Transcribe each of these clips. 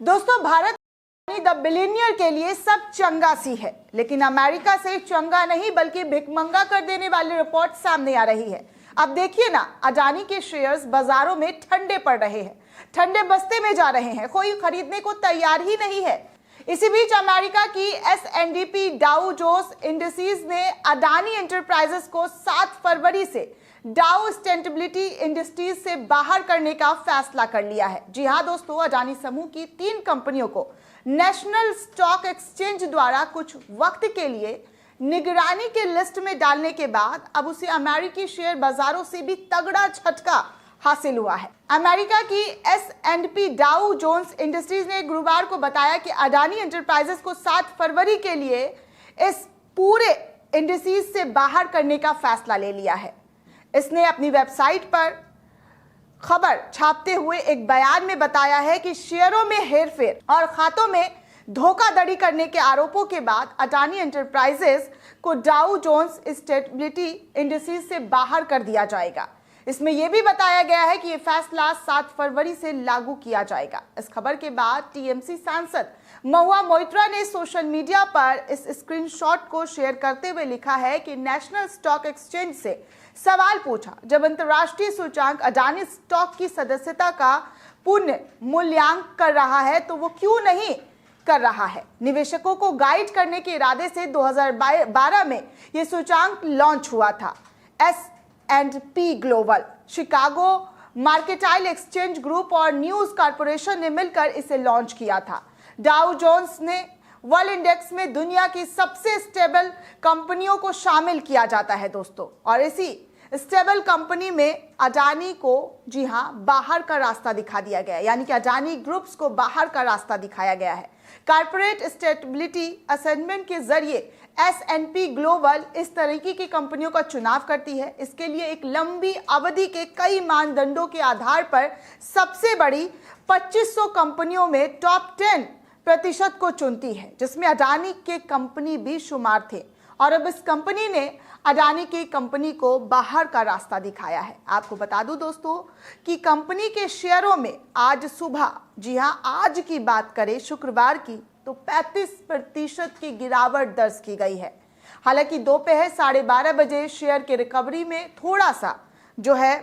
दोस्तों, Bharat the billionaire के लिए सब चंगा सी है, लेकिन अमेरिका से चंगा नहीं बल्कि भिखमंगा कर देने वाली रिपोर्ट सामने आ रही है। अब देखिए ना, अडानी के शेयर्स बाजारों में ठंडे पड़ रहे हैं, ठंडे बस्ते में जा रहे हैं, कोई खरीदने को तैयार ही नहीं है। इसी बीच अमेरिका की S&P डाउ जोन्स इंडिसेस ने अडानी एंटरप्राइजेस को 7 फरवरी से डाउ सस्टेनेबिलिटी इंडस्ट्रीज से बाहर करने का फैसला कर लिया है। जी हां दोस्तों, अडानी समूह की 3 कंपनियों को नेशनल स्टॉक एक्सचेंज द्वारा कुछ वक्त के लिए निगरानी के लिस्ट में डालने के बाद अब उसे अमेरिकी शेयर बाजारों से भी तगड़ा झटका हासिल हुआ है। अमेरिका की S&P डाउ जोन्स इंडस्ट्रीज ने गुरुवार को बताया कि अडानी एंटरप्राइजेस को 7 फरवरी के लिए इस पूरे इंडस्ट्रीज से बाहर करने का फैसला ले लिया है। इसने अपनी वेबसाइट पर खबर छापते हुए एक बयान में बताया है कि शेयरों में हेरफेर और खातों में धोखाधड़ी करने के आरोपों के बाद अडानी एंटरप्राइजेस को डाउ जोन्स सस्टेनेबिलिटी इंडस्ट्रीज से बाहर कर दिया जाएगा। इसमें यह भी बताया गया है कि यह फैसला 7 फरवरी से लागू किया जाएगा। इस खबर के बाद टीएमसी सांसद महुआ मोइत्रा ने सोशल मीडिया पर इस स्क्रीनशॉट को शेयर करते हुए लिखा है कि नेशनल स्टॉक एक्सचेंज से सवाल पूछा, जब अंतर्राष्ट्रीय सूचकांक अडानी स्टॉक की सदस्यता का पुनः मूल्यांकन कर रहा है तो वो क्यों नहीं कर रहा है। निवेशकों को गाइड करने के इरादे से 2012 में यह सूचकांक लॉन्च हुआ था। S&P global, Chicago mercantile exchange group और न्यूज कॉर्पोरेशन ने मिलकर इसे लॉन्च किया था। डाउ जोन्स ने वर्ल्ड इंडेक्स में दुनिया की सबसे स्टेबल कंपनियों को शामिल किया जाता है दोस्तों, और इसी स्टेबल कंपनी में अडानी को जी हां बाहर का रास्ता दिखा दिया गया है, यानी कि अडानी ग्रुप्स को बाहर का रास्ता दिखाया गया है। कॉर्पोरेट स्टेबिलिटी असेसमेंट के जरिए S&P ग्लोबल इस तरीके की कंपनियों का चुनाव करती है। इसके लिए एक लंबी अवधि के कई मानदंडों के आधार पर सबसे बड़ी 2500 कंपनियों में टॉप 10% को चुनती है, जिसमें अडानी के कंपनी भी शुमार थे। और अब इस कंपनी ने अडानी की कंपनी को बाहर का रास्ता दिखाया है। आपको बता दूं दोस्तों कि कंपनी के शेयरों में आज सुबह, जी हां आज की बात करें शुक्रवार की, तो 35% की गिरावट दर्ज की गई है। हालांकि दोपहर 12:30 बजे शेयर की रिकवरी में थोड़ा सा जो है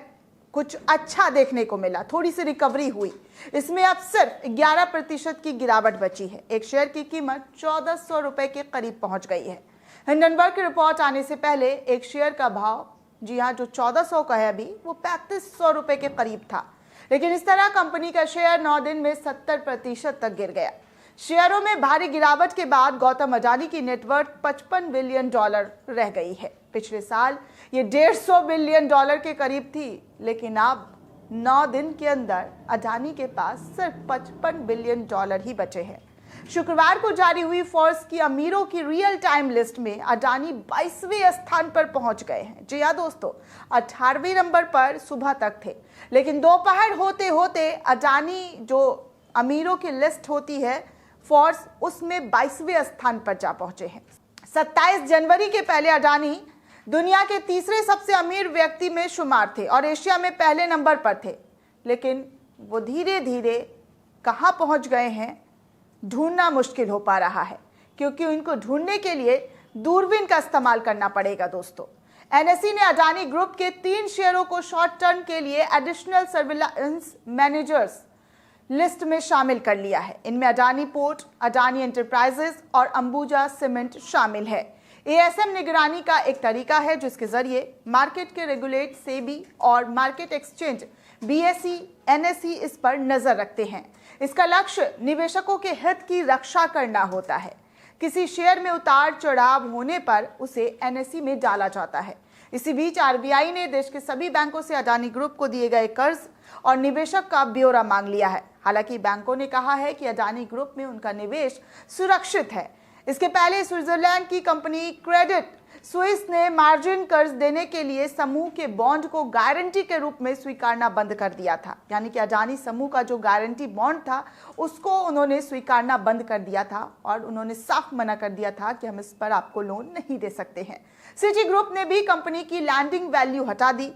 कुछ अच्छा देखने को मिला, थोड़ी सी रिकवरी हुई। इसमें अब सिर्फ 11% की गिरावट बची है। एक शेयर की कीमत 1400 रुपए के करीब पहुंच गई है। हिंडनबर्ग की रिपोर्ट आने से पहले एक शेयर का भाव, जी हाँ, जो 1400 का है अभी, वो 3500 रुपए के करीब था। लेकिन इस तरह कंपनी का शेयर 9 दिन में 70% तक गिर गया। शेयरों में भारी गिरावट के बाद गौतम अडानी की नेटवर्थ $55 बिलियन रह गई है। पिछले साल ये $150 बिलियन के करीब थी, लेकिन अब 9 दिन के अंदर अडानी के पास सिर्फ $55 बिलियन ही बचे हैं। शुक्रवार को जारी हुई फोर्ब्स की अमीरों की रियल टाइम लिस्ट में अडानी 22वें स्थान पर पहुंच गए हैं। जी हाँ दोस्तों, 18वें नंबर पर सुबह तक थे, लेकिन दोपहर होते होते अडानी जो अमीरों की लिस्ट होती है फोर्ब्स, उसमें 22वें स्थान पर जा पहुंचे हैं। 27 जनवरी के पहले अडानी दुनिया के तीसरे सबसे अमीर व्यक्ति में शुमार थे और एशिया में पहले नंबर पर थे, लेकिन वो धीरे धीरे कहां पहुंच गए हैं ढूंढना मुश्किल हो पा रहा है, क्योंकि उनको ढूंढने के लिए दूरबीन का इस्तेमाल करना पड़ेगा दोस्तों। NSE ने अडानी ग्रुप के 3 शेयरों को शॉर्ट टर्म के लिए एडिशनल सर्विलांस मैनेजर्स लिस्ट में शामिल कर लिया है। इनमें अडानी पोर्ट, अडानी एंटरप्राइजेस और अंबुजा सीमेंट शामिल है। ASM निगरानी का एक तरीका है जिसके जरिए मार्केट के रेगुलेट सेबी और मार्केट एक्सचेंज BSE, NSE इस पर नजर रखते हैं। इसका लक्ष्य निवेशकों के हित की रक्षा करना होता है। किसी शेयर में उतार चढ़ाव होने पर उसे NSE में डाला जाता है। इसी बीच RBI ने देश के सभी बैंकों से अडानी ग्रुप को दिए गए कर्ज और निवेशक का ब्यौरा मांग लिया है। हालांकि बैंकों ने कहा है कि अडानी ग्रुप में उनका निवेश सुरक्षित है। इसके पहले स्विट्जरलैंड की कंपनी क्रेडिट स्विस ने मार्जिन कर्ज देने के लिए समूह के बॉन्ड को गारंटी के रूप में स्वीकारना बंद कर दिया था। यानी कि अडानी समूह का जो गारंटी बॉन्ड था उसको उन्होंने स्वीकारना बंद कर दिया था और उन्होंने साफ मना कर दिया था कि हम इस पर आपको लोन नहीं दे सकते हैं। सिटी ग्रुप ने भी कंपनी की लैंडिंग वैल्यू हटा दी।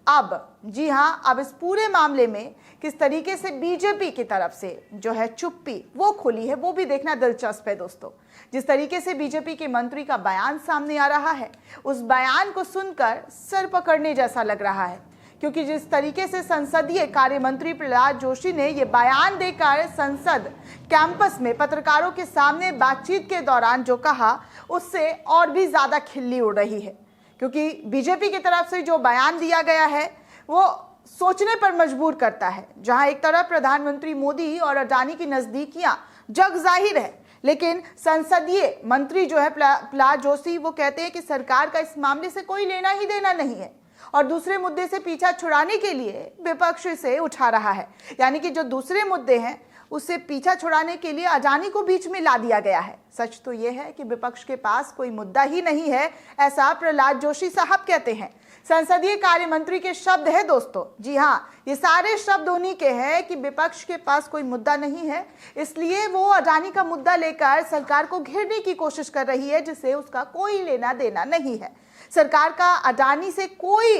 अब जी हां, अब इस पूरे मामले में किस तरीके से बीजेपी की तरफ से जो है चुप्पी वो खुली है, वो भी देखना दिलचस्प है दोस्तों। जिस तरीके से बीजेपी के मंत्री का बयान सामने आ रहा है, उस बयान को सुनकर सर पकड़ने जैसा लग रहा है, क्योंकि जिस तरीके से संसदीय कार्य मंत्री प्रहलाद जोशी ने यह बयान देकर संसद कैंपस में पत्रकारों के सामने बातचीत के दौरान जो कहा, उससे और भी ज्यादा खिल्ली उड़ रही है। क्योंकि बीजेपी की तरफ से जो बयान दिया गया है वो सोचने पर मजबूर करता है। जहां एक तरफ प्रधानमंत्री मोदी और अडानी की नजदीकियां जग जाहिर है, लेकिन संसदीय मंत्री जो है प्रहलाद जोशी वो कहते हैं कि सरकार का इस मामले से कोई लेना ही देना नहीं है और दूसरे मुद्दे से पीछा छुड़ाने के लिए विपक्ष से उठा रहा है। यानी कि जो दूसरे मुद्दे हैं उससे पीछा छुड़ाने के लिए अडानी को बीच में ला दिया गया है। सच तो यह है कि विपक्ष के पास कोई मुद्दा ही नहीं है, ऐसा प्रहलाद जोशी साहब कहते हैं। संसदीय कार्य मंत्री के शब्द है दोस्तों। जी हाँ, ये सारे शब्द उन्हीं के हैं कि विपक्ष के पास कोई मुद्दा नहीं है, इसलिए वो अडानी का मुद्दा लेकर सरकार को घेरने की कोशिश कर रही है, जिससे उसका कोई लेना देना नहीं है। सरकार का अडानी से कोई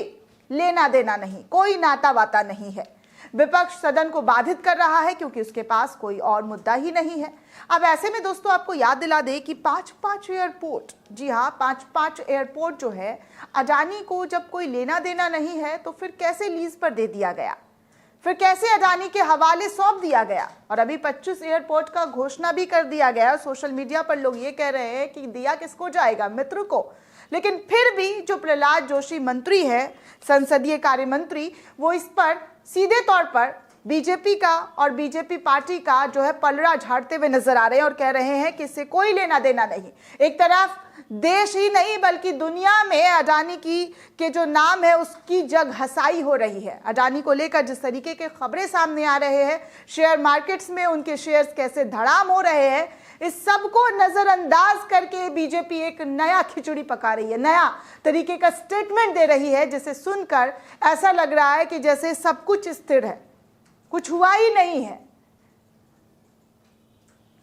लेना देना नहीं, कोई नाता वाता नहीं है। विपक्ष सदन को बाधित कर रहा है क्योंकि उसके पास कोई और मुद्दा ही नहीं है। अब ऐसे में दोस्तों आपको याद दिला दे कि 5-5 एयरपोर्ट, जी हाँ 5-5 एयरपोर्ट जो है अडानी को जब कोई लेना देना नहीं है तो फिर कैसे लीज पर दे दिया गया, फिर कैसे अडानी के हवाले सौंप दिया गया। और अभी 25 एयरपोर्ट का घोषणा भी कर दिया गया। सोशल मीडिया पर लोग ये कह रहे हैं कि दिया किसको जाएगा, मित्र को। लेकिन फिर भी जो प्रहलाद जोशी मंत्री है, संसदीय कार्य मंत्री, वो इस पर सीधे तौर पर बीजेपी का और बीजेपी पार्टी का जो है पलड़ा झाड़ते हुए नजर आ रहे हैं और कह रहे हैं कि इससे कोई लेना देना नहीं। एक तरफ देश ही नहीं बल्कि दुनिया में अडानी की के जो नाम है उसकी जग हसाई हो रही है। अडानी को लेकर जिस तरीके के खबरें सामने आ रहे हैं, शेयर मार्केट्स में उनके शेयर्स कैसे धड़ाम हो रहे हैं, इस सब को नजरअंदाज करके बीजेपी एक नया खिचड़ी पका रही है, नया तरीके का स्टेटमेंट दे रही है, जिसे सुनकर ऐसा लग रहा है कि जैसे सब कुछ स्थिर है, कुछ हुआ ही नहीं है।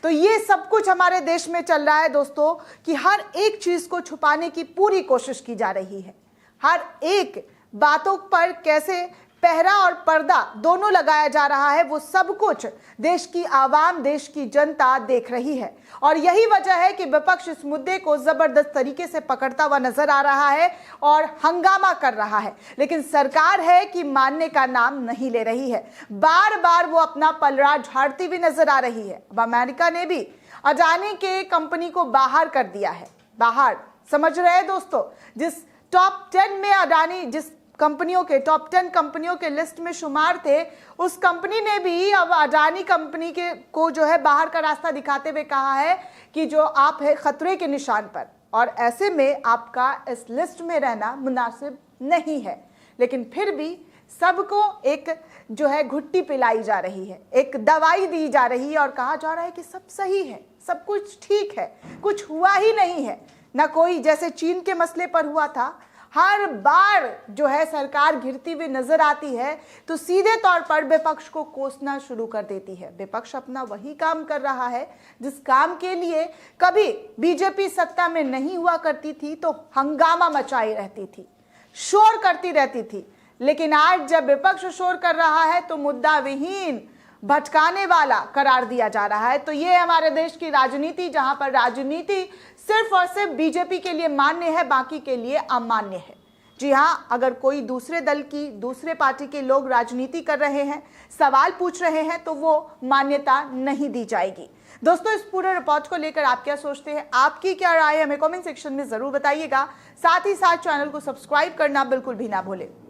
तो ये सब कुछ हमारे देश में चल रहा है दोस्तों कि हर एक चीज को छुपाने की पूरी कोशिश की जा रही है। हर एक बातों पर कैसे पहरा और पर्दा दोनों लगाया जा रहा है, वो सब कुछ देश की आवाम, देश की जनता देख रही है। और यही वजह है कि विपक्ष इस मुद्दे को जबरदस्त तरीके से पकड़ता हुआ नजर आ रहा है और हंगामा कर रहा है। लेकिन सरकार है कि मानने का नाम नहीं ले रही है, बार बार वो अपना पलड़ा झाड़ती हुई नजर आ रही है। अब अमेरिका ने भी अडानी के कंपनी को बाहर कर दिया है। बाहर समझ रहे हैं दोस्तों, जिस टॉप 10 में अडानी, जिस कंपनियों के टॉप 10 कंपनियों के लिस्ट में शुमार थे, उस कंपनी ने भी अब अडानी कंपनी के को जो है बाहर का रास्ता दिखाते हुए कहा है कि जो आप है खतरे के निशान पर, और ऐसे में आपका इस लिस्ट में रहना मुनासिब नहीं है। लेकिन फिर भी सबको एक जो है घुट्टी पिलाई जा रही है, एक दवाई दी जा रही है और कहा जा रहा है कि सब सही है, सब कुछ ठीक है, कुछ हुआ ही नहीं है। ना कोई, जैसे चीन के मसले पर हुआ था, हर बार जो है सरकार घिरती हुई नजर आती है तो सीधे तौर पर विपक्ष को कोसना शुरू कर देती है। विपक्ष अपना वही काम कर रहा है जिस काम के लिए कभी बीजेपी सत्ता में नहीं हुआ करती थी तो हंगामा मचाई रहती थी, शोर करती रहती थी। लेकिन आज जब विपक्ष शोर कर रहा है तो मुद्दा विहीन, भटकाने वाला करार दिया जा रहा है। तो ये हमारे देश की राजनीति, जहां पर राजनीति सिर्फ और सिर्फ बीजेपी के लिए मान्य है, बाकी के लिए अमान्य है। जी हाँ, अगर कोई दूसरे दल की, दूसरे पार्टी के लोग राजनीति कर रहे हैं, सवाल पूछ रहे हैं, तो वो मान्यता नहीं दी जाएगी। दोस्तों, इस पूरे रिपोर्ट को लेकर आप क्या सोचते हैं, आपकी क्या राय है, हमें कमेंट सेक्शन में जरूर बताइएगा। साथ ही साथ चैनल को सब्सक्राइब करना बिल्कुल भी ना भूलें।